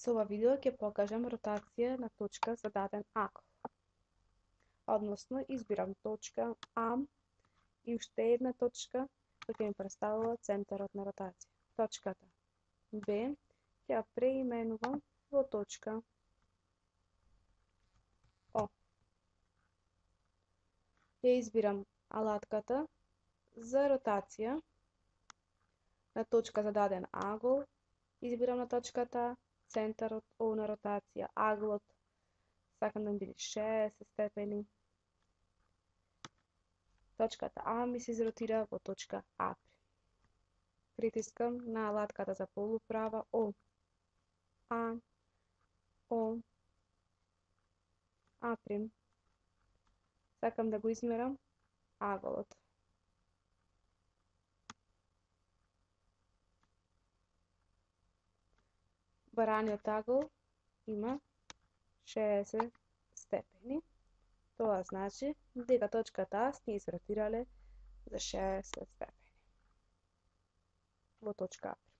Со ова видео ќе покажам ротација на точка за даден агол. Односно, избирам точка А и уште една точка која ќе ми представува центарот на ротација. Точката Б ќе ја преименувам во точка О. Ја избирам алатката за ротација на точка за даден агол. Избирам на точката центарот О на ротација, аглот сакам да биде 60 степени. Точката А ми се изротира во точка А. Притискам на алатката за полуправа О. О. А'. Сакам да го измерам аголот. Бараниот агол има 60 степени. Тоа значи дека точката А сте изротирале за 60 степени во точка А.